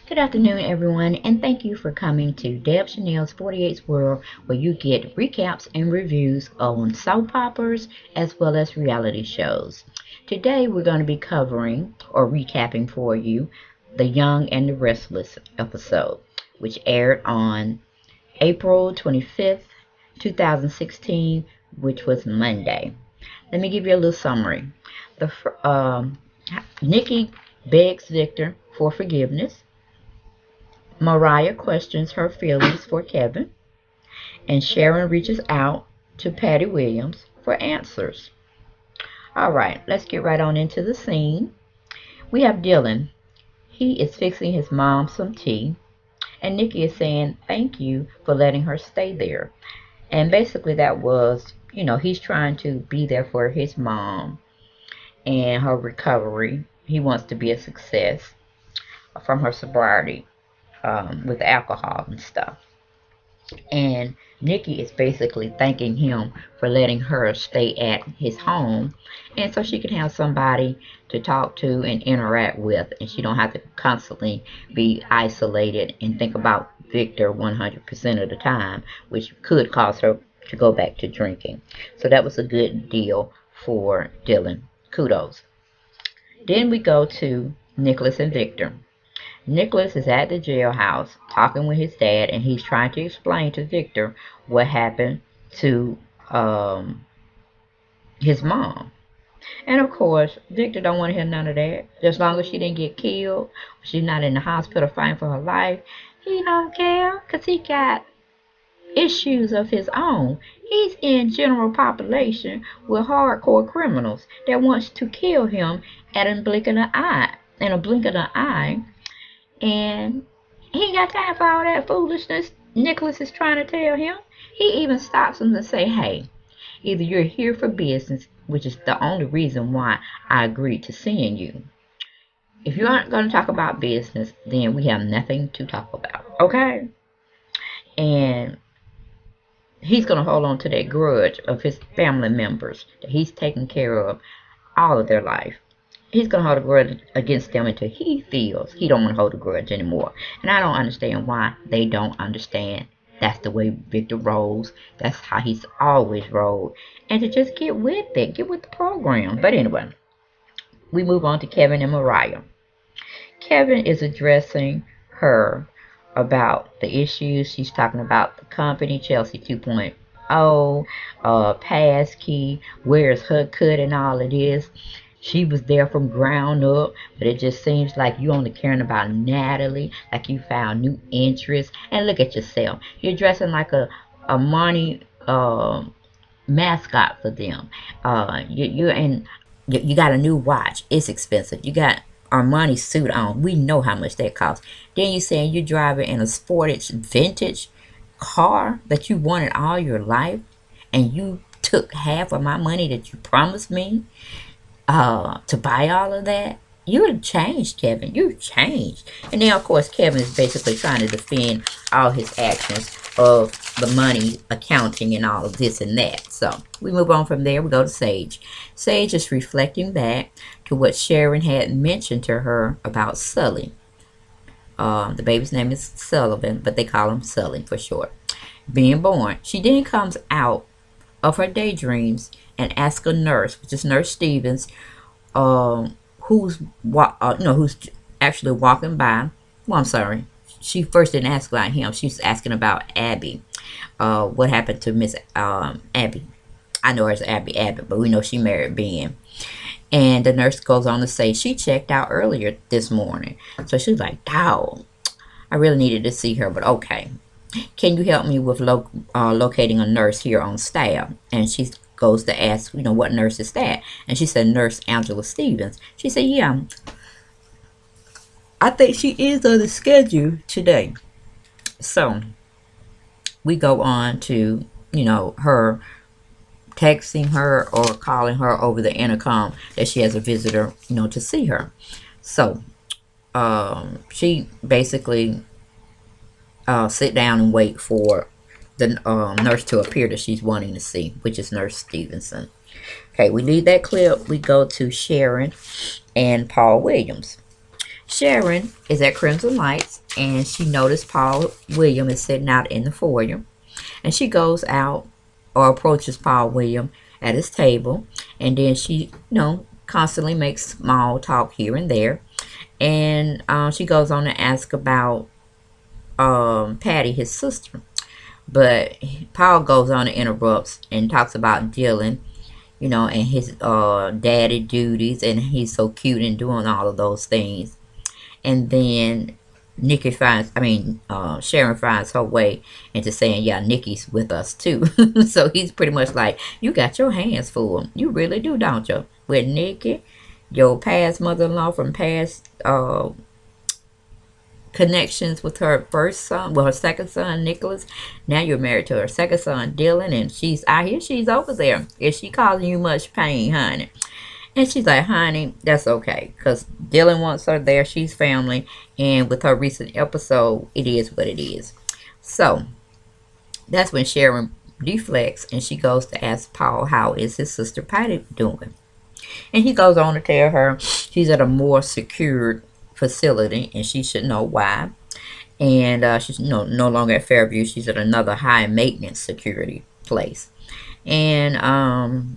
Good afternoon, everyone, and thank you for coming to Deb Chanel's 48's World, where you get recaps and reviews on soap operas as well as reality shows. Today, we're going to be covering or recapping for you the Young and the Restless episode, which aired on April 25th, 2016, which was Monday. Let me give you a little summary. The Nikki begs Victor for forgiveness. Mariah questions her feelings for Kevin, and Sharon reaches out to Patty Williams for answers. All right, let's get right on into the scene. We have Dylan. He is fixing his mom some tea, and Nikki is saying thank you for letting her stay there. And basically, that was, he's trying to be there for his mom and her recovery. He wants to be a success from her sobriety with alcohol and stuff. And Nikki is basically thanking him for letting her stay at his home, and so she can have somebody to talk to and interact with, and she don't have to constantly be isolated and think about Victor 100% of the time, which could cause her to go back to drinking. So that was a good deal for Dylan. Kudos. Then we go to Nicholas and Victor. Nicholas is at the jailhouse talking with his dad, and he's trying to explain to Victor what happened to his mom. And of course, Victor don't want to hear none of that. As long as she didn't get killed, she's not in the hospital fighting for her life, he don't care because he got issues of his own. He's in general population with hardcore criminals that wants to kill him at a blink of an eye. In a blink of an eye, and he ain't got time for all that foolishness Nicholas is trying to tell him. He even stops him to say, hey, either you're here for business, which is the only reason why I agreed to seeing you. If you aren't going to talk about business, then we have nothing to talk about, okay? And he's going to hold on to that grudge of his family members that he's taken care of all of their life. He's going to hold a grudge against them until he feels he don't want to hold a grudge anymore. And I don't understand why they don't understand. That's the way Victor rolls. That's how he's always rolled. And to just get with it. Get with the program. But anyway, we move on to Kevin and Mariah. Kevin is addressing her about the issues. She's talking about the company, Chelsea 2.0, passkey, where's her cut and all of this. She was there from ground up, but it just seems like you only caring about Natalie, like you found new interests. And look at yourself. You're dressing like a money mascot for them. You got a new watch. It's expensive. You got Armani suit on. We know how much that costs. Then you saying you're driving in a sportage vintage car that you wanted all your life, and you took half of my money that you promised me to buy all of that. You've changed, Kevin. You've changed. And now, of course, Kevin is basically trying to defend all his actions of the money, accounting, and all of this and that. So we move on from there. We go to Sage. Sage is reflecting back to what Sharon had mentioned to her about Sully. The baby's name is Sullivan, but they call him Sully for short. Being born. She then comes out of her daydreams and asks a nurse, which is Nurse Stevens, who's actually walking by. Well, I'm sorry. She first didn't ask about him. She's asking about Abby. What happened to Miss Abby? I know her as Abby Abbott, but we know she married Ben. And the nurse goes on to say she checked out earlier this morning. So she's like, dawg, I really needed to see her, but okay. Can you help me with locating a nurse here on staff? And she goes to ask, what nurse is that? And she said, Nurse Angela Stevens. She said, yeah, I think she is on the schedule today. So we go on to, her texting her or calling her over the intercom that she has a visitor, to see her. So she basically sit down and wait for the nurse to appear that she's wanting to see, which is Nurse Stevenson. Okay, we leave that clip. We go to Sharon and Paul Williams. Sharon is at Crimson Lights, and she noticed Paul William is sitting out in the foyer. And she goes out or approaches Paul William at his table. And then she, constantly makes small talk here and there. And she goes on to ask about Patty, his sister. But Paul goes on and interrupts and talks about Dylan, and his daddy duties. And he's so cute and doing all of those things. And then Sharon finds her way into saying, yeah, Nikki's with us too. So he's pretty much like, you got your hands full. You really do, don't you? With Nikki, your past mother-in-law from past connections with her first son, well, her second son, Nicholas. Now you're married to her second son, Dylan, and she's out here, she's over there. Is she causing you much pain, honey? And she's like, honey, that's okay. Because Dylan wants her there. She's family. And with her recent episode, it is what it is. So, that's when Sharon deflects and she goes to ask Paul, how is his sister Patty doing? And he goes on to tell her she's at a more secured facility and she should know why. And she's no longer at Fairview. She's at another high maintenance security place. And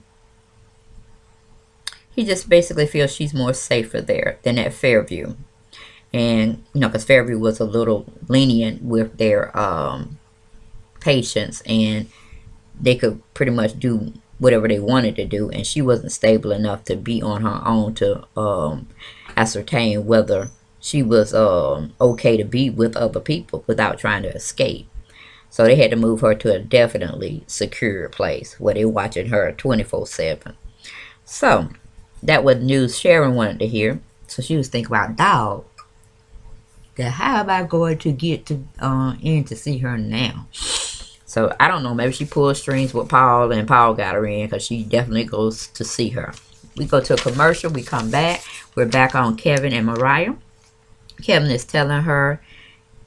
he just basically feels she's more safer there than at Fairview. And, because Fairview was a little lenient with their patients, and they could pretty much do whatever they wanted to do, and she wasn't stable enough to be on her own to ascertain whether she was okay to be with other people without trying to escape. So they had to move her to a definitely secure place where they're watching her 24/7. So that was news Sharon wanted to hear. So she was thinking about, dog, that how am I going to get to in to see her now? So I don't know. Maybe she pulled strings with Paul and Paul got her in, because she definitely goes to see her. We go to a commercial. We come back. We're back on Kevin and Mariah. Kevin is telling her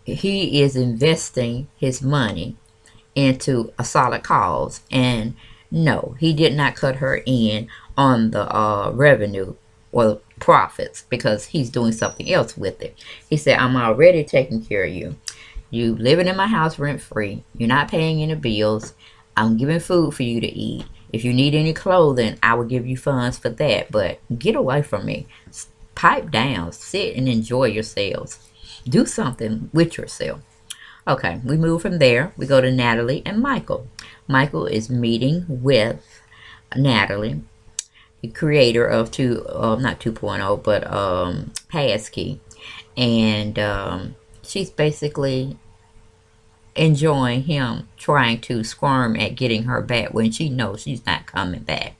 he is investing his money into a solid cause. And no, he did not cut her in on the revenue or profits, because he's doing something else with it. He said, I'm already taking care of you. You living in my house rent free. You're not paying any bills. I'm giving food for you to eat. If you need any clothing, I will give you funds for that. But get away from me. Pipe down. Sit and enjoy yourselves. Do something with yourself. Okay, we move from there. We go to Natalie and Michael. Michael is meeting with Natalie, the creator of not 2.0, but Passkey. And she's basically enjoying him trying to squirm at getting her back when she knows she's not coming back.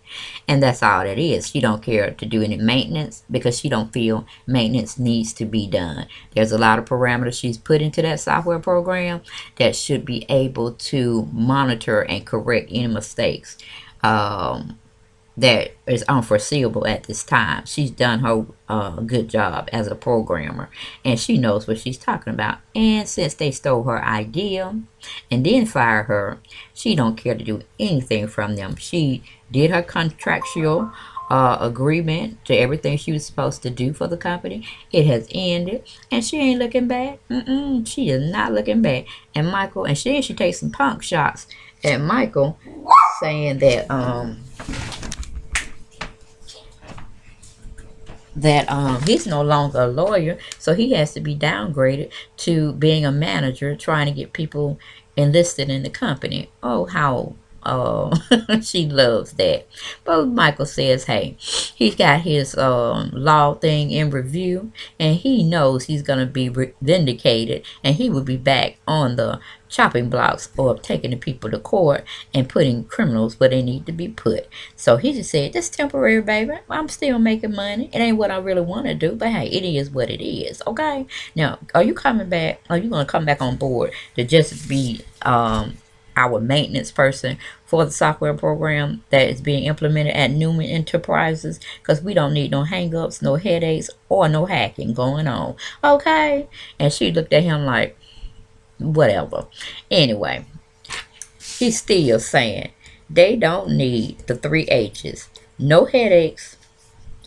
And that's all it is. She don't care to do any maintenance because she don't feel maintenance needs to be done. There's a lot of parameters she's put into that software program that should be able to monitor and correct any mistakes that is unforeseeable at this time. She's done her good job as a programmer, and she knows what she's talking about. And since they stole her idea and then fired her, she don't care to do anything from them. She did her contractual agreement to everything she was supposed to do for the company. It has ended, and she ain't looking back. She is not looking back. And Michael, and she takes some punk shots at Michael, saying that he's no longer a lawyer, so he has to be downgraded to being a manager, trying to get people enlisted in the company. Oh, how she loves that. But Michael says, hey, he's got his law thing in review, and he knows he's going to be vindicated, and he will be back on the chopping blocks of taking the people to court and putting criminals where they need to be put. So he just said, this temporary, baby. I'm still making money. It ain't what I really want to do, but hey, it is what it is. Okay? Now, are you coming back? Are you going to come back on board to just be our maintenance person for the software program that is being implemented at Newman Enterprises? Because we don't need no hang-ups, no headaches, or no hacking going on. Okay? And she looked at him like, whatever. Anyway, he's still saying they don't need the 3 H's. No headaches.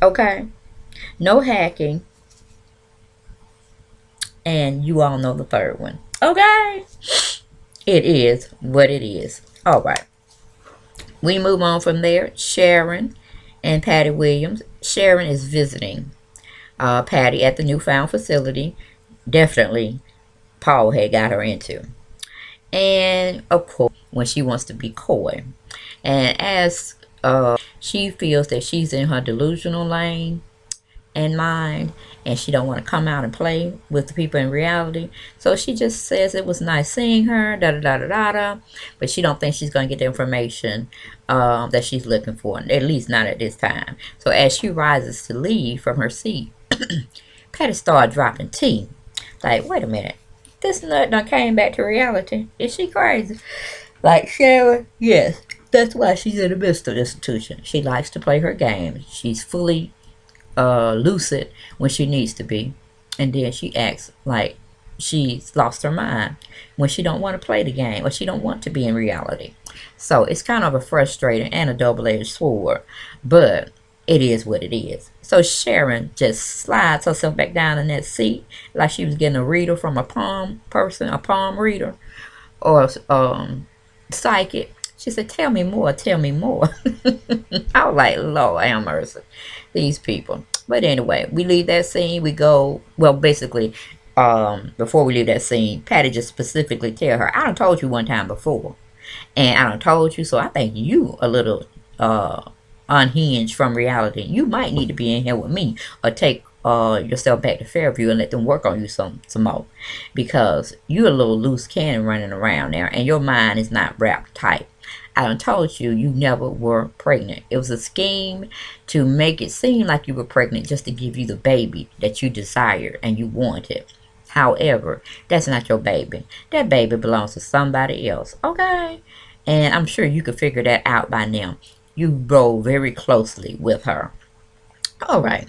Okay? No hacking. And you all know the third one. Okay? It is what it is. All right. We move on from there. Sharon and Patty Williams. Sharon is visiting Patty at the newfound facility. Definitely Paul had got her into. And of course, when she wants to be coy. And as she feels that she's in her delusional lane, and mind, and she don't want to come out and play with the people in reality, so she just says it was nice seeing her, da da da da da da, but she don't think she's going to get the information that she's looking for, at least not at this time. So as she rises to leave from her seat, Patty started dropping tea. Like, wait a minute, this nut done came back to reality. Is she crazy? Like, Sharon, yes, that's why she's in the mental institution. She likes to play her game. She's fully lucid when she needs to be, and then she acts like she's lost her mind when she don't want to play the game or she don't want to be in reality. So it's kind of a frustrating and a double-edged sword, but it is what it is. So Sharon just slides herself back down in that seat like she was getting a reader from a palm person, a palm reader, or psychic. She said, tell me more, tell me more. I was like, Lord have mercy, these people. But anyway, we leave that scene. We go, well, basically, before we leave that scene, Patty just specifically tell her, I done told you one time before. And I done told you, so I think you a little unhinged from reality. You might need to be in here with me or take yourself back to Fairview and let them work on you some more, because you're a little loose cannon running around there and your mind is not wrapped tight. I done told you you never were pregnant. It was a scheme to make it seem like you were pregnant just to give you the baby that you desired and you wanted. However, that's not your baby. That baby belongs to somebody else, okay? And I'm sure you could figure that out by now. You roll very closely with her. All right.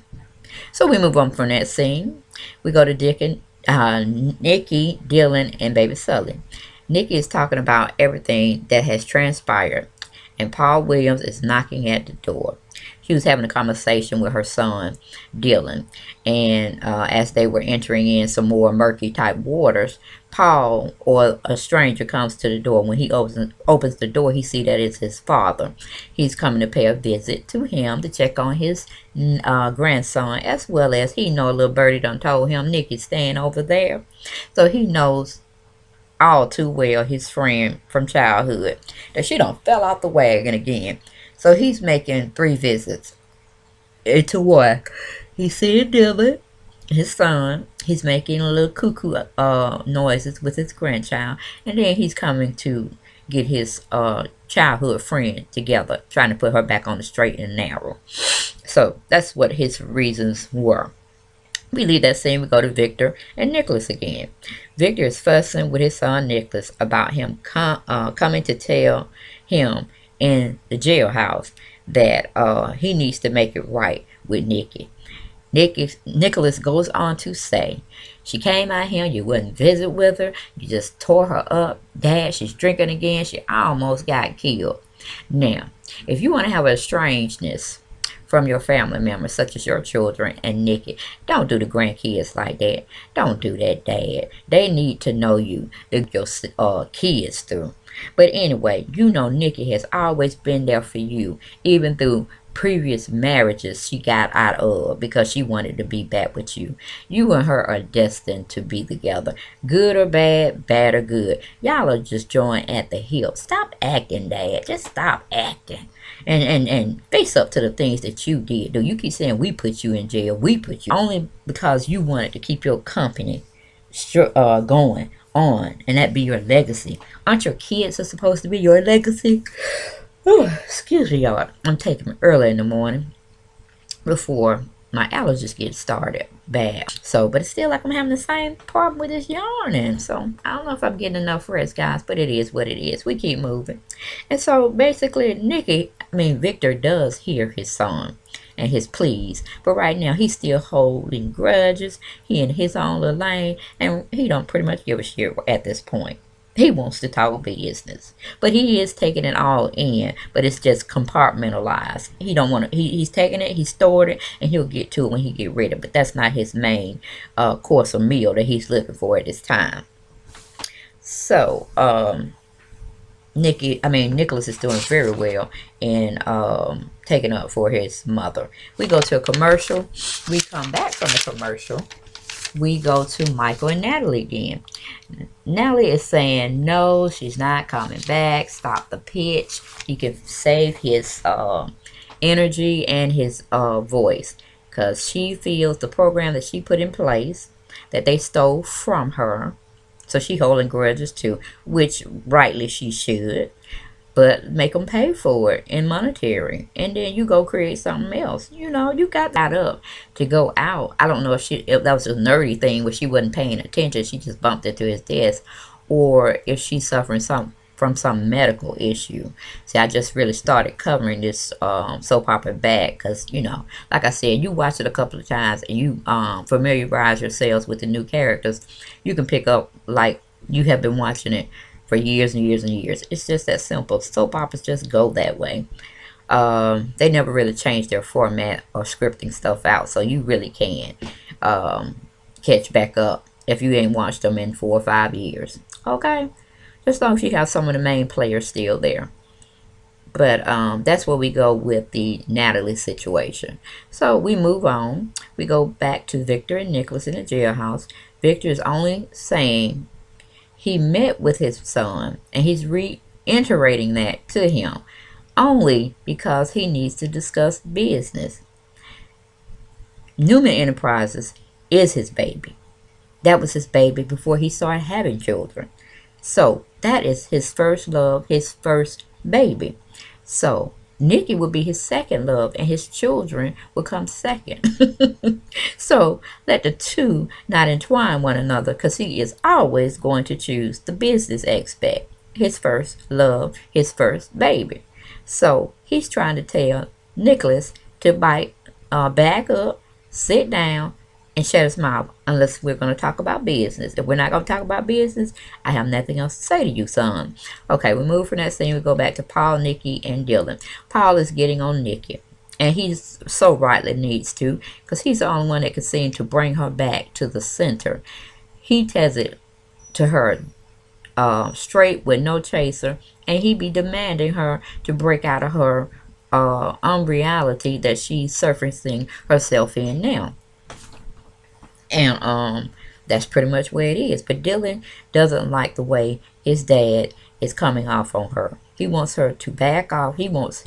So we move on from that scene. We go to Dick and Nikki, Dylan, and Baby Sully. Nikki is talking about everything that has transpired, and Paul Williams is knocking at the door. She was having a conversation with her son, Dylan, and as they were entering in some more murky type waters, Paul, or a stranger, comes to the door. When he opens the door, he sees that it's his father. He's coming to pay a visit to him to check on his grandson, as well as he know a little birdie done told him Nikki's staying over there. So he knows all too well his friend from childhood that she done fell off the wagon again. So he's making 3 visits to what? He's seeing Dylan, his son. He's making a little cuckoo noises with his grandchild, and then he's coming to get his childhood friend together, trying to put her back on the straight and narrow. So that's what his reasons were. We leave that scene. We go to Victor and Nicholas again. Victor is fussing with his son Nicholas about him coming to tell him in the jailhouse that he needs to make it right with Nikki. Nicholas goes on to say, she came out here, you wouldn't visit with her, you just tore her up. Dad, she's drinking again, she almost got killed. Now, if you want to have a strangeness from your family members, such as your children and Nikki, don't do the grandkids like that. Don't do that, Dad. They need to know you, your kids through. But anyway, you know Nikki has always been there for you, even through previous marriages she got out of, because she wanted to be back with you. You and her are destined to be together. Good or bad, bad or good. Y'all are just joined at the hip. Stop acting, Dad. Just stop acting. And face up to the things that you did. Do you keep saying we put you in jail? We put you only because you wanted to keep your company going on, and that be your legacy. Aren't your kids are supposed to be your legacy? Oh, excuse me, y'all. I'm taking them early in the morning before my allergies get started bad. So, but it's still like I'm having the same problem with this yawning. So, I don't know if I'm getting enough rest, guys, but it is what it is. We keep moving. And so, basically, Victor does hear his song and his pleas. But right now, he's still holding grudges. He in his own little lane, and he don't pretty much give a shit at this point. He wants to talk business, but he is taking it all in. But it's just compartmentalized. He don't want to. He's taking it. He stored it, and he'll get to it when he get ready. But that's not his main course of meal that he's looking for at this time. So, Nicholas is doing very well in taking up for his mother. We go to a commercial. We come back from the commercial. We go to Michael and Natalie again. Natalie is saying no, she's not coming back. Stop the pitch. He can save his energy and his voice, because she feels the program that she put in place that they stole from her. So she holding grudges too, which rightly she should. But make them pay for it in monetary, and then you go create something else. You know, you got that up to go out. I don't know if that was a nerdy thing where she wasn't paying attention. She just bumped into his desk, or if she's suffering from some medical issue. See, I just really started covering this soap opera back because, you know, like I said, you watch it a couple of times and you familiarize yourselves with the new characters. You can pick up like you have been watching it for years and years and years. It's just that simple. Soap operas just go that way. They never really change their format or scripting stuff out, so you really can catch back up if you ain't watched them in 4 or 5 years. Okay? Just as long as you have some of the main players still there. But that's where we go with the Natalie situation. So we move on. We go back to Victor and Nicholas in the jailhouse. Victor is only saying he met with his son, and he's reiterating that to him only because he needs to discuss business. Newman Enterprises is his baby. That was his baby before he started having children. So that is his first love, his first baby. So Nikki will be his second love, and his children will come second. So let the two not entwine one another, because he is always going to choose the business aspect, his first love, his first baby. So he's trying to tell Nicholas to back up, sit down, and shut his mouth unless we're going to talk about business. If we're not going to talk about business, I have nothing else to say to you, son. Okay, we move from that scene. We go back to Paul, Nikki, and Dylan. Paul is getting on Nikki, and he's so rightly needs to, because he's the only one that can seem to bring her back to the center. He tells it to her straight with no chaser, and he be demanding her to break out of her unreality that she's surfacing herself in now. And that's pretty much where it is. But Dylan doesn't like the way his dad is coming off on her. He wants her to back off. He wants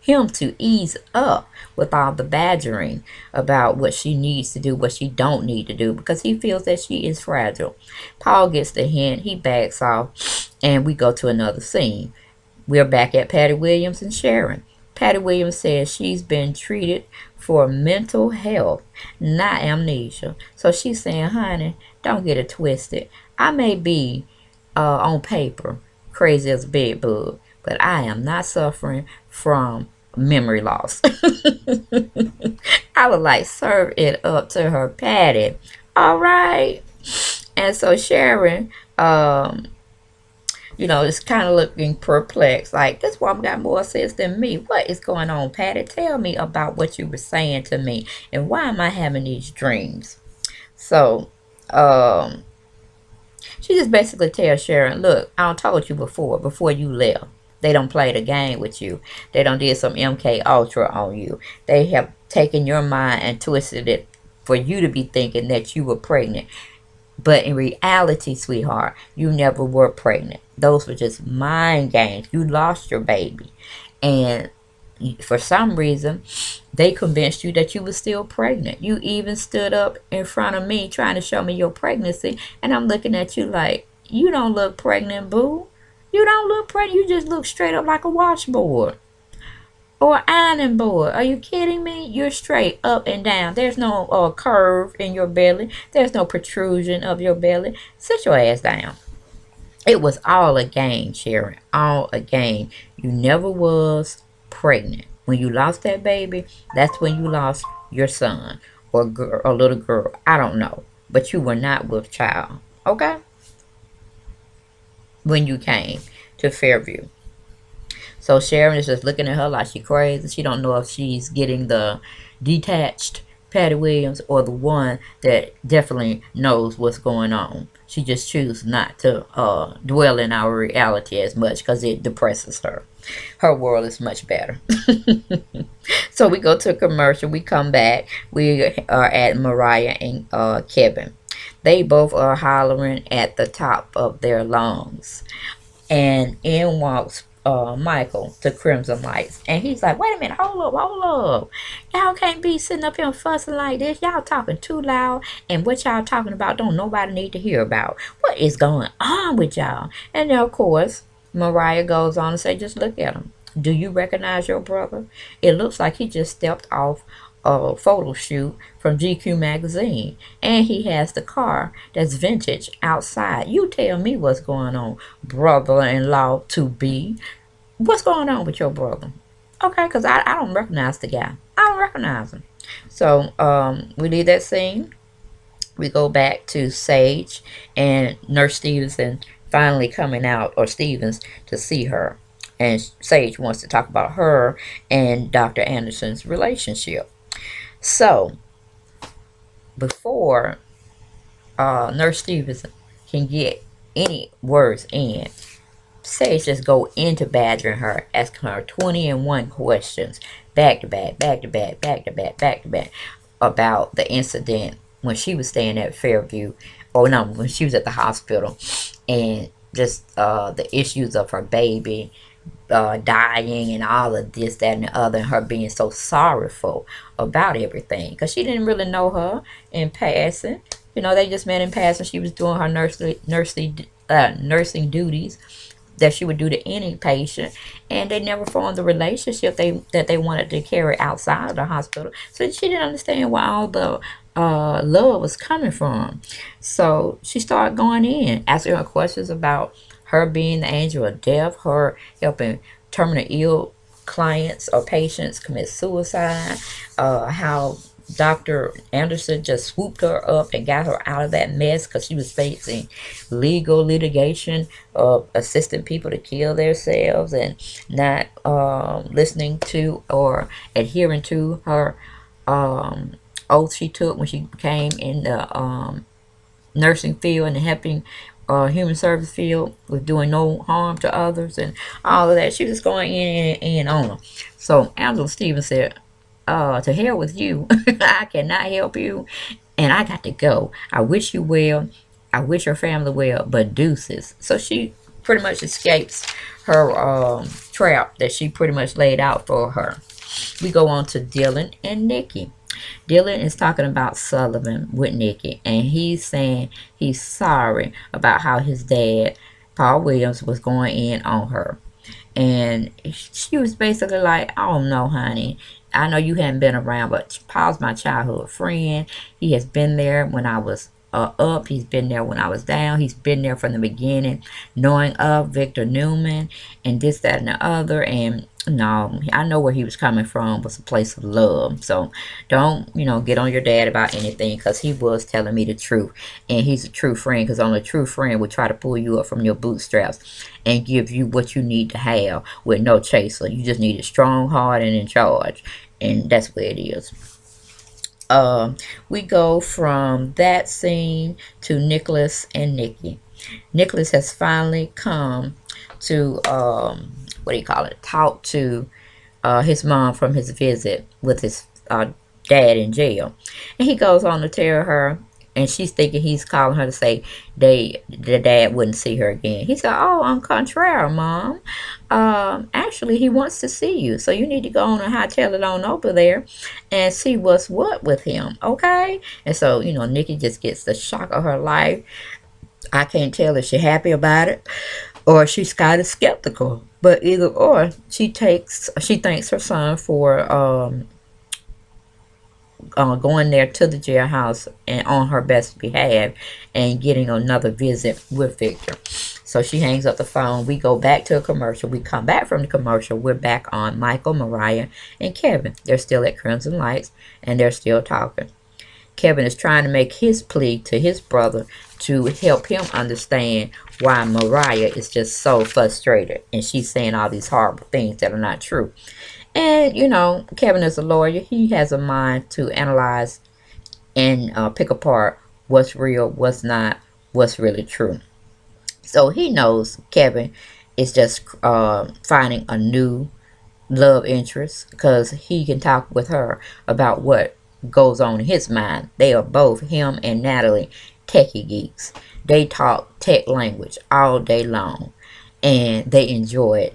him to ease up with all the badgering about what she needs to do, what she don't need to do, because he feels that she is fragile. Paul gets the hint. He backs off, and we go to another scene. We're back at Patty Williams and Sharon. Patty Williams says she's been treated for mental health, not amnesia. So she's saying, honey, don't get it twisted. I may be, on paper, crazy as a bed bug, but I am not suffering from memory loss. I would like serve it up to her, Patty. All right. And so Sharon, it's kind of looking perplexed. Like, this woman got more sense than me. What is going on, Patty? Tell me about what you were saying to me. And why am I having these dreams? So, she just basically tells Sharon, look, I told you before you left. They don't play the game with you. They don't did some MK Ultra on you. They have taken your mind and twisted it for you to be thinking that you were pregnant. But in reality, sweetheart, you never were pregnant. Those were just mind games. You lost your baby. And for some reason, they convinced you that you were still pregnant. You even stood up in front of me trying to show me your pregnancy. And I'm looking at you like, you don't look pregnant, boo. You don't look pregnant. You just look straight up like a washboard or ironing board. Are you kidding me? You're straight up and down. There's no curve in your belly. There's no protrusion of your belly. Sit your ass down. It was all a game, Sharon. All a game. You never was pregnant. When you lost that baby, that's when you lost your son or girl, or little girl. I don't know. But you were not with child. Okay? when you came to Fairview. So Sharon is just looking at her like she crazy. She don't know if she's getting the detached Patty Williams or the one that definitely knows what's going on. She just chooses not to dwell in our reality as much because it depresses her. Her world is much better. So we go to a commercial. We come back. We are at Mariah and Kevin. They both are hollering at the top of their lungs. And in walks Michael to Crimson Lights. And he's like, wait a minute, hold up. Y'all can't be sitting up here fussing like this. Y'all talking too loud. And what y'all talking about don't nobody need to hear about. What is going on with y'all? And then, of course, Mariah goes on to say, just look at him. Do you recognize your brother? It looks like he just stepped off a photo shoot from GQ magazine, and he has the car that's vintage outside. You tell me what's going on, brother-in-law to be. What's going on with your brother? Okay, because I don't recognize the guy. I don't recognize him. So we leave that scene. We go back to Sage and Nurse Stevenson finally coming out, or Stevens, to see her. And Sage wants to talk about her and Dr. Anderson's relationship. So, before Nurse Stevenson can get any words in, Sage just go into badgering her, asking her 21 questions, back to back, back to back, back to back, back to back, about the incident when she was staying at Fairview, or no, when she was at the hospital, and just the issues of her baby dying and all of this, that, and the other, and her being so sorrowful about everything because she didn't really know her in passing. You know, they just met in passing. She was doing her nursing duties that she would do to any patient, and they never formed the relationship that they wanted to carry outside of the hospital. So she didn't understand where all the love was coming from. So she started going in, asking her questions about her being the angel of death, her helping terminally ill clients or patients commit suicide, how Dr. Anderson just swooped her up and got her out of that mess because she was facing legal litigation of assisting people to kill themselves and not listening to or adhering to her oath she took when she became in the nursing field and helping human service field with doing no harm to others and all of that. She was going in and in on them. So Angela Stevens said, to hell with you. I cannot help you. And I got to go. I wish you well. I wish your family well, but deuces. So she pretty much escapes her trap that she pretty much laid out for her. We go on to Dylan and Nikki. Dylan is talking about Sullivan with Nikki, and he's saying he's sorry about how his dad, Paul Williams, was going in on her. And she was basically like, I don't know, honey. I know you haven't been around, but Paul's my childhood friend. He has been there when I was up. He's been there when I was down. He's been there from the beginning, knowing of Victor Newman and this, that, and the other. And no, I know where he was coming from was a place of love. So don't, get on your dad about anything because he was telling me the truth. And he's a true friend because only a true friend would try to pull you up from your bootstraps and give you what you need to have with no chaser. You just need a strong heart and in charge. And that's where it is. We go from that scene to Nicholas and Nikki. Nicholas has finally come to, talk to his mom from his visit with his dad in jail. And he goes on to tell her, and she's thinking he's calling her to say the dad wouldn't see her again. He said, oh, on contrary, Mom. Actually, he wants to see you. So you need to go on and hightail it on over there and see what's what with him, okay? And so, Nikki just gets the shock of her life. I can't tell if she's happy about it or she's kind of skeptical. But either or, she thanks her son for going there to the jailhouse and on her best behalf and getting another visit with Victor. So she hangs up the phone. We go back to a commercial. We come back from the commercial. We're back on Michael, Mariah, and Kevin. They're still at Crimson Lights, and they're still talking. Kevin is trying to make his plea to his brother to help him understand why Mariah is just so frustrated and she's saying all these horrible things that are not true. And, you know, Kevin is a lawyer. He has a mind to analyze and pick apart what's real, what's not, what's really true. So he knows Kevin is just finding a new love interest because he can talk with her about what goes on in his mind. They are both, him and Natalie, techie geeks. They talk tech language all day long and they enjoy it,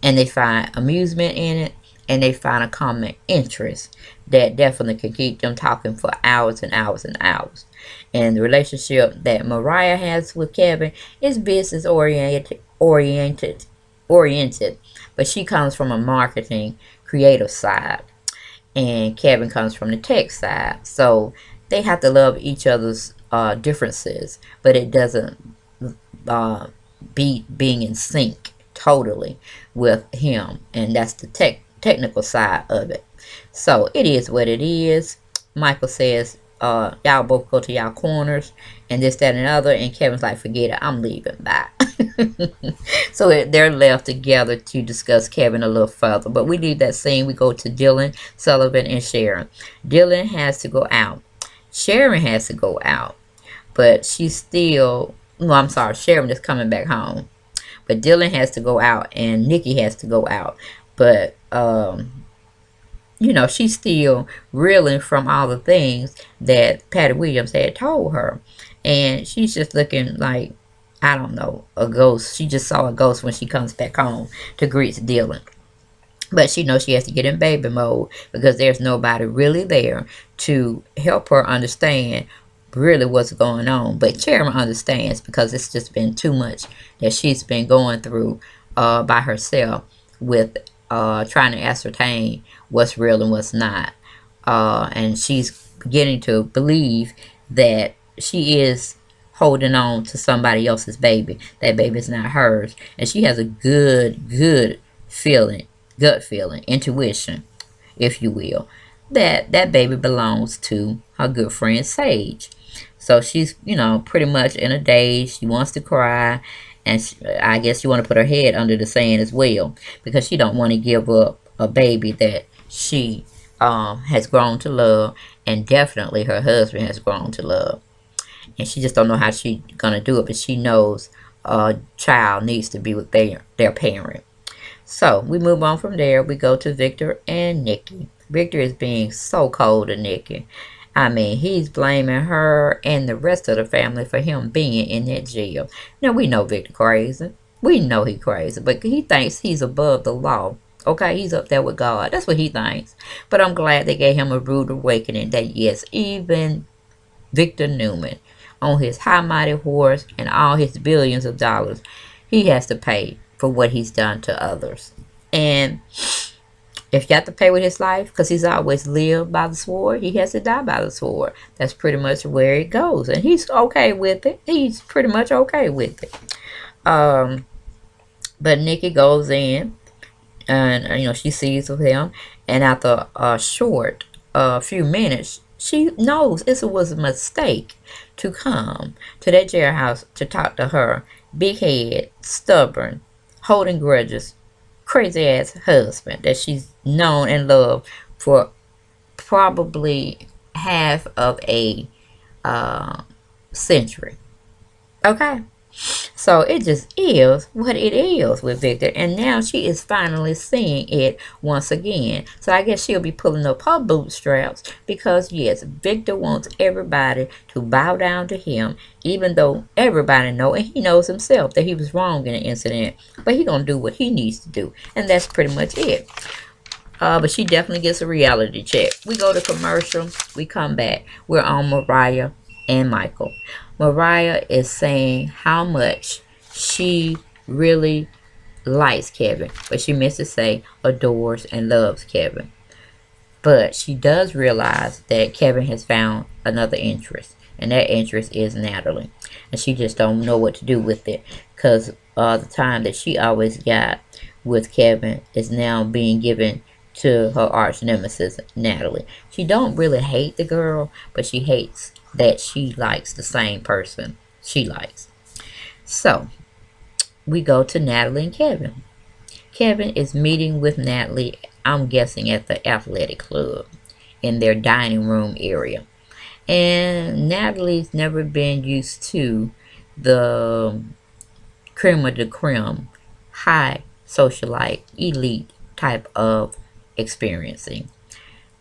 and they find amusement in it, and they find a common interest that definitely could keep them talking for hours and hours and hours. And the relationship that Mariah has with Kevin is business oriented, but she comes from a marketing creative side, and Kevin comes from the tech side. So they have to love each other's differences, but it doesn't uh, being in sync totally with him, and that's the technical side of it. So it is what it is. Michael says, y'all both go to y'all corners and this, that, and other, and Kevin's like, forget it, I'm leaving, bye. So they're left together to discuss Kevin a little further, but we leave that scene. We go to Dylan, Sullivan, and Sharon. Dylan has to go out, Sharon has to go out, but she's still, no, I'm sorry, Sharon is coming back home. But Dylan has to go out and Nikki has to go out. But, you know, she's still reeling from all the things that Patty Williams had told her. And she's just looking like, I don't know, a ghost. She just saw a ghost when she comes back home to greet Dylan. But she knows she has to get in baby mode because there's nobody really there to help her understand really what's going on. But Chairman understands because it's just been too much that she's been going through by herself with trying to ascertain what's real and what's not. And she's beginning to believe that she is holding on to somebody else's baby. That baby's not hers. And she has a good feeling, gut feeling, intuition, if you will, that that baby belongs to her good friend Sage. So she's, you know, pretty much in a daze. She wants to cry, and I guess she want to put her head under the sand as well because she don't want to give up a baby that she has grown to love, and definitely her husband has grown to love. And she just don't know how she gonna do it, but she knows a child needs to be with their parent. So we move on from there. We go to Victor and Nikki. Victor is being so cold to Nikki. I mean, he's blaming her and the rest of the family for him being in that jail. Now, we know Victor crazy. We know he crazy, but he thinks he's above the law. Okay, he's up there with God. That's what he thinks. But I'm glad they gave him a rude awakening that, yes, even Victor Newman, on his high mighty horse and all his billions of dollars, he has to pay for what he's done to others. And if he has to pay with his life, because he's always lived by the sword, he has to die by the sword. That's pretty much where it goes. And he's okay with it. He's pretty much okay with it. But Nikki goes in, and, you know, she sees with him. And after a short few minutes, she knows it was a mistake to come to that jailhouse to talk to her big head, stubborn, holding grudges, crazy ass husband that she's known and loved for probably half of a century. Okay? So it just is what it is with Victor. And now she is finally seeing it once again. So I guess she'll be pulling up her bootstraps because, yes, Victor wants everybody to bow down to him, even though everybody knows, and he knows himself, that he was wrong in the incident. But he's going to do what he needs to do. And that's pretty much it. But she definitely gets a reality check. We go to commercial. We come back. We're on Mariah and Michael. Mariah is saying how much she really likes Kevin, but she meant to say adores and loves Kevin. But she does realize that Kevin has found another interest, and that interest is Natalie. And she just don't know what to do with it because the time that she always got with Kevin is now being given to her arch nemesis, Natalie. She don't really hate the girl, but she hates that she likes the same person she likes. So we go to Natalie and Kevin. Kevin is meeting with Natalie, I'm guessing at the athletic club in their dining room area. And Natalie's never been used to the creme of the creme, high socialite, elite type of experiencing.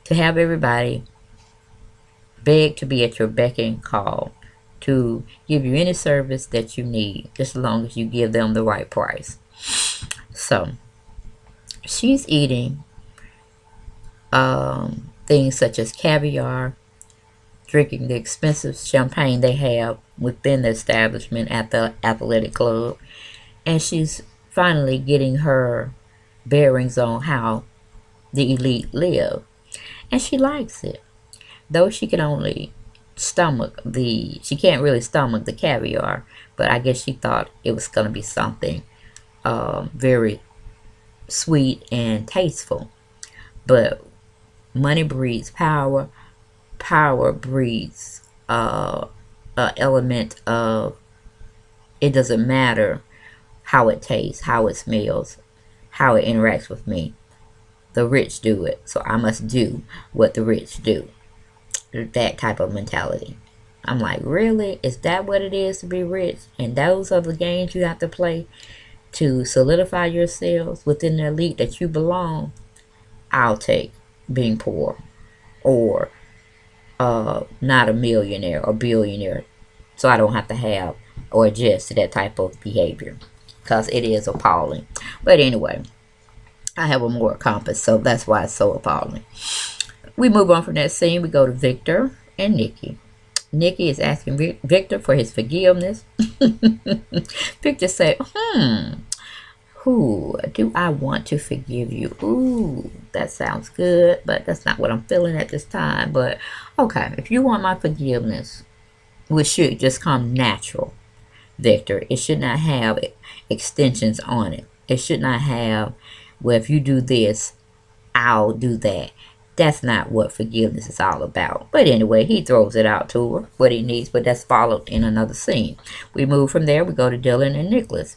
To have everybody beg to be at your beck and call, to give you any service that you need, just as long as you give them the right price. So she's eating things such as caviar, drinking the expensive champagne they have within the establishment at the athletic club, and she's finally getting her bearings on how the elite live, and she likes it. Though she can only she can't really stomach the caviar, but I guess she thought it was going to be something very sweet and tasteful. But money breeds power. Power breeds an element of it doesn't matter how it tastes, how it smells, how it interacts with me. The rich do it, so I must do what the rich do. That type of mentality. I'm like, really? Is that what it is to be rich? And those are the games you have to play to solidify yourselves within the elite that you belong? I'll take being poor or not a millionaire or billionaire, so I don't have to have or adjust to that type of behavior, because it is appalling. But anyway, I have a moral compass, so that's why it's so appalling. We move on from that scene. We go to Victor and Nikki. Nikki is asking Victor for his forgiveness. Victor said, who do I want to forgive you? Ooh, that sounds good, but that's not what I'm feeling at this time. But okay, if you want my forgiveness, which should just come natural, Victor, it should not have extensions on it. It should not have, well, if you do this, I'll do that. That's not what forgiveness is all about. But anyway, he throws it out to her, what he needs, but that's followed in another scene. We move from there, we go to Dylan and Nicholas.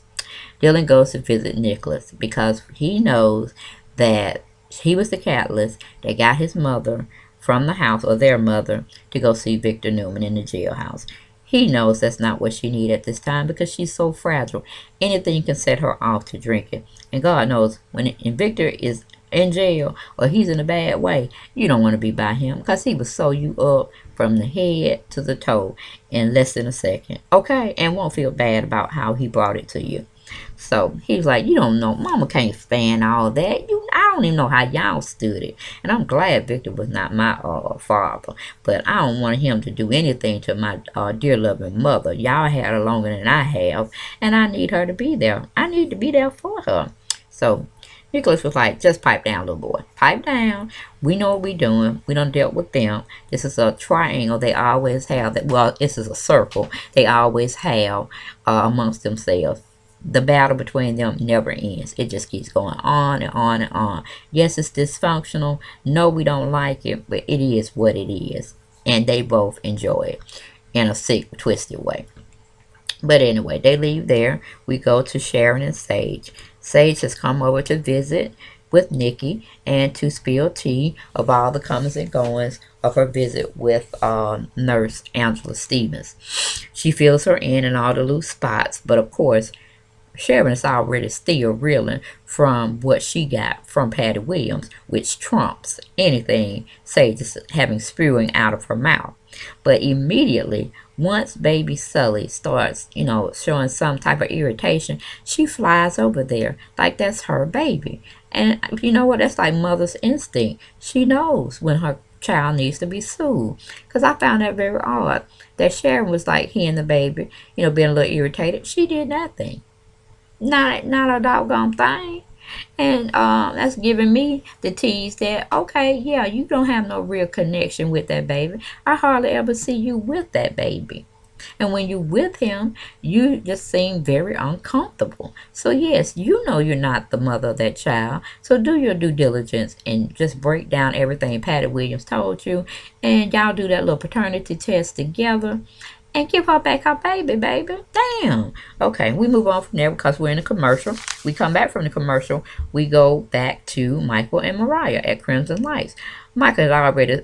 Dylan goes to visit Nicholas because he knows that he was the catalyst that got his mother from the house, or their mother, to go see Victor Newman in the jailhouse. He knows that's not what she needs at this time because she's so fragile. Anything can set her off to drinking. And God knows when Victor is in jail or he's in a bad way, you don't want to be by him because he will sew you up from the head to the toe in less than a second. Okay? And won't feel bad about how he brought it to you. So he's like, you don't know, mama can't stand all that. I don't even know how y'all stood it. And I'm glad Victor was not my father. But I don't want him to do anything to my dear loving mother. Y'all had her longer than I have. And I need her to be there. I need to be there for her. So Nicholas was like, just pipe down, little boy. Pipe down. We know what we're doing. We done dealt with them. This is a triangle they always have. Well, this is a circle they always have amongst themselves. The battle between them never ends. It just keeps going on and on and on. Yes, it's dysfunctional. No, we don't like it, but it is what it is. And they both enjoy it in a sick, twisted way. But anyway, they leave there. We go to Sharon and Sage. Sage has come over to visit with Nikki and to spill tea of all the comings and goings of her visit with nurse Angela Stevens. She fills her in all the loose spots, but of course, Sharon is already still reeling from what she got from Patty Williams, which trumps anything Sage is having spewing out of her mouth. But immediately, once baby Sully starts, showing some type of irritation, she flies over there like that's her baby. And you know what? That's like mother's instinct. She knows when her child needs to be soothed. Because I found that very odd. That Sharon was like hearing the baby, being a little irritated. She did nothing. Not a doggone thing. And that's giving me the tease that, okay, yeah, you don't have no real connection with that baby. I hardly ever see you with that baby. And when you're with him, you just seem very uncomfortable. So yes, you know you're not the mother of that child. So do your due diligence and just break down everything Patty Williams told you. And y'all do that little paternity test together. and give her back her baby, baby. Damn. Okay, we move on from there because we're in a commercial. We come back from the commercial. We go back to Michael and Mariah at Crimson Lights. Michael had already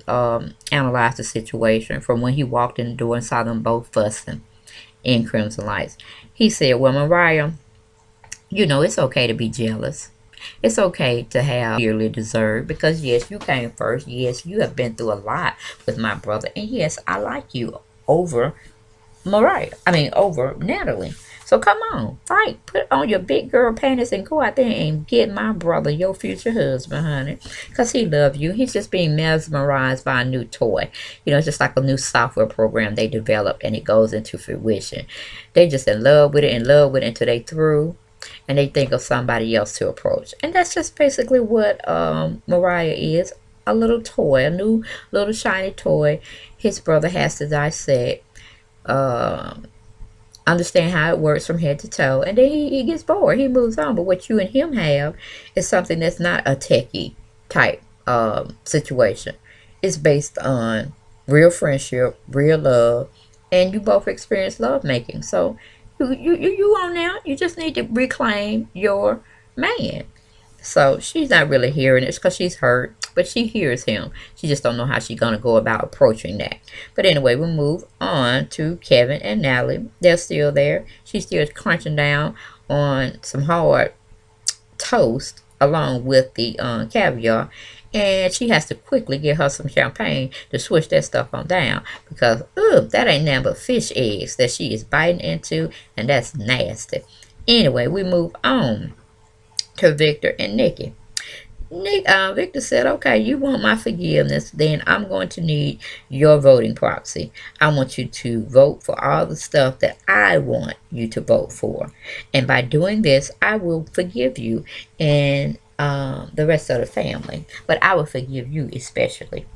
analyzed the situation from when he walked in the door and saw them both fussing in Crimson Lights. He said, well, Mariah, you know, it's okay to be jealous. It's okay to have yearly deserved because yes, you came first. Yes, you have been through a lot with my brother. And yes, I like you over over Natalie. So come on, fight. Put on your big girl panties and go out there and get my brother, your future husband, honey. Because he loves you. He's just being mesmerized by a new toy. You know, it's just like a new software program they developed and it goes into fruition. They just in love with it until they through and they think of somebody else to approach. And that's just basically what Mariah is. A little toy, a new little shiny toy his brother has to dissect, uh, understand how it works from head to toe, and then he gets bored. He moves on. But what you and him have is something that's not a techie type situation. It's based on real friendship, real love, and you both experience love making. So you on now. You just need to reclaim your man. So she's not really hearing it because she's hurt, but she hears him. She just don't know how she's going to go about approaching that. But anyway, we'll move on to Kevin and Natalie. They're still there. She's still crunching down on some hard toast along with the caviar. And she has to quickly get her some champagne to switch that stuff on down because, that ain't nothing but fish eggs that she is biting into, and that's nasty. Anyway, we move on to Victor and Nikki. Victor said, okay, you want my forgiveness, then I'm going to need your voting proxy. I want you to vote for all the stuff that I want you to vote for. And by doing this, I will forgive you and the rest of the family. But I will forgive you especially.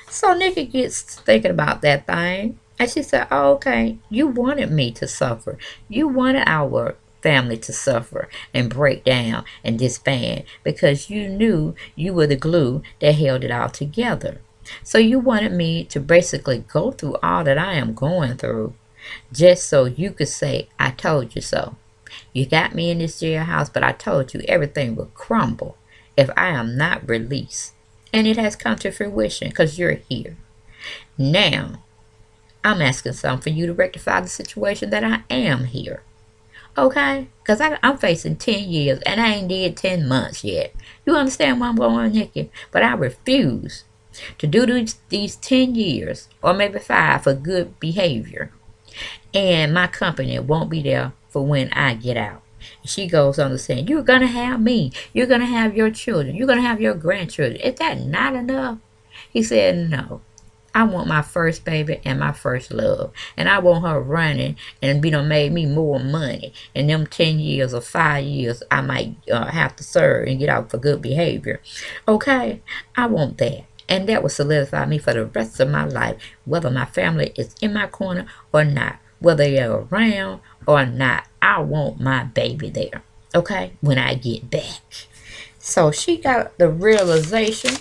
So Nikki gets thinking about that thing. And she said, oh, okay, you wanted me to suffer. You wanted our family to suffer and break down and disband because you knew you were the glue that held it all together. So you wanted me to basically go through all that I am going through just so you could say, I told you so. You got me in this jailhouse, but I told you everything would crumble if I am not released. And it has come to fruition because you're here. Now, I'm asking something for you to rectify the situation that I am here. Okay? Because I'm facing 10 years and I ain't did 10 months yet. You understand where I'm going, Nikki? But I refuse to do these 10 years or maybe 5 for good behavior. And my company won't be there for when I get out. She goes on to say, you're going to have me. You're going to have your children. You're going to have your grandchildren. Is that not enough? He said, no. I want my first baby and my first love. And I want her running and be done made me more money. In them 10 years or 5 years, I might have to serve and get out for good behavior. Okay? I want that. And that will solidify me for the rest of my life, whether my family is in my corner or not. Whether they're around or not, I want my baby there. Okay? When I get back. So she got the realization.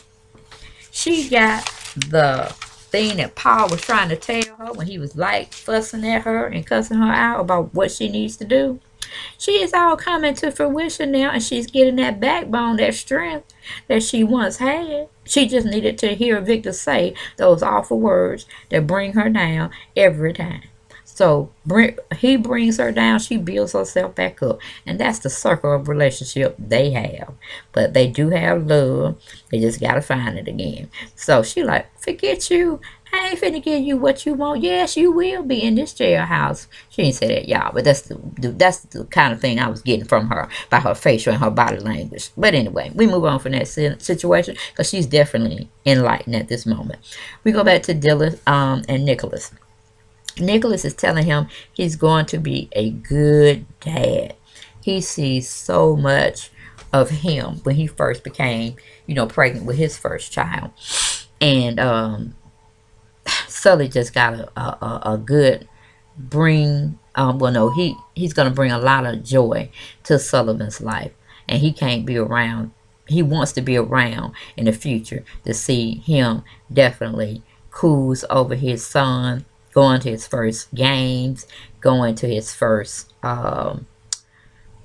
She got the thing that Paul was trying to tell her when he was like fussing at her and cussing her out about what she needs to do. She is all coming to fruition now, and she's getting that backbone, that strength that she once had. She just needed to hear Victor say those awful words that bring her down every time. So he brings her down, she builds herself back up. And that's the circle of relationship they have. But they do have love. They just got to find it again. So she like, forget you. I ain't finna give you what you want. Yes, you will be in this jailhouse. She ain't say that, y'all. But that's the kind of thing I was getting from her by her facial and her body language. But anyway, we move on from that situation because she's definitely enlightened at this moment. We go back to Dylan and Nicholas. Nicholas is telling him he's going to be a good dad. He sees so much of him when he first became, pregnant with his first child. And Sully just got a good he's going to bring a lot of joy to Sullivan's life. And he can't be around. He wants to be around in the future to see him definitely cruise over his son going to his first games, going to his first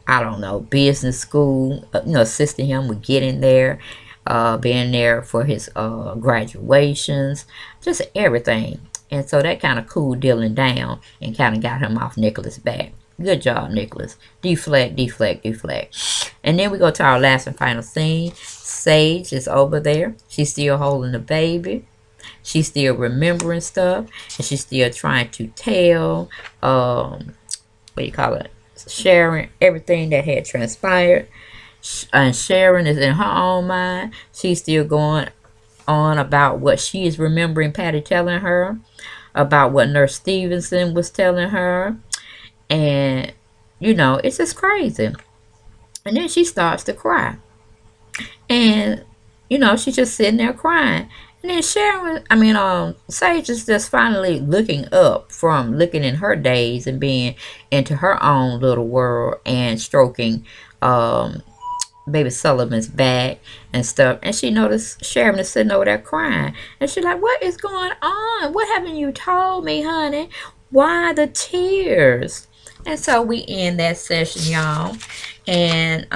I don't know, business school, assisting him with getting there, being there for his graduations, just everything. And so that kind of cooled Dylan down and kind of got him off Nicholas' back. Good job, Nicholas. Deflect, deflect, deflect. And then we go to our last and final scene. Sage is over there. She's still holding the baby. She's still remembering stuff. And she's still trying to tell, what do you call it? Sharon everything that had transpired. And Sharon is in her own mind. She's still going on about what she is remembering Patty telling her, about what Nurse Stevenson was telling her. And, it's just crazy. And then she starts to cry. And, she's just sitting there crying. And then Sage is just finally looking up from looking in her days and being into her own little world and stroking baby Sullivan's back and stuff. And she noticed Sharon is sitting over there crying. And she's like, what is going on? What haven't you told me, honey? Why the tears? And so we end that session, y'all. And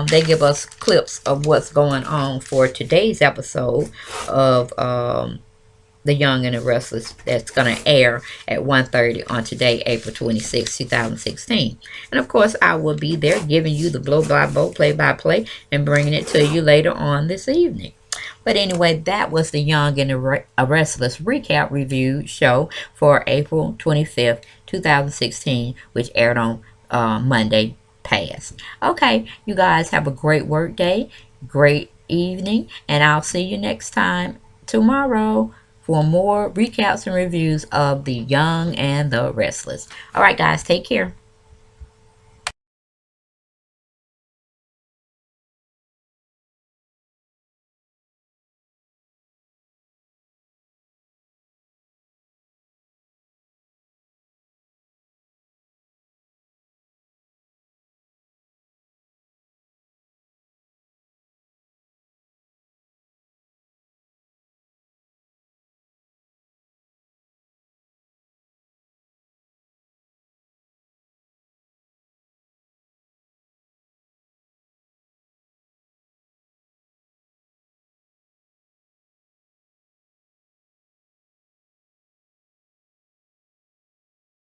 they give us clips of what's going on for today's episode of The Young and the Restless, that's going to air at 1:30 on today, April 26, 2016. And of course, I will be there giving you the blow-by-blow, play-by-play, and bringing it to you later on this evening. But anyway, that was the Young and the Restless recap review show for April 25th, 2016, which aired on Monday past. Okay, you guys have a great work day, great evening, and I'll see you next time tomorrow for more recaps and reviews of The Young and the Restless. All right, guys, take care.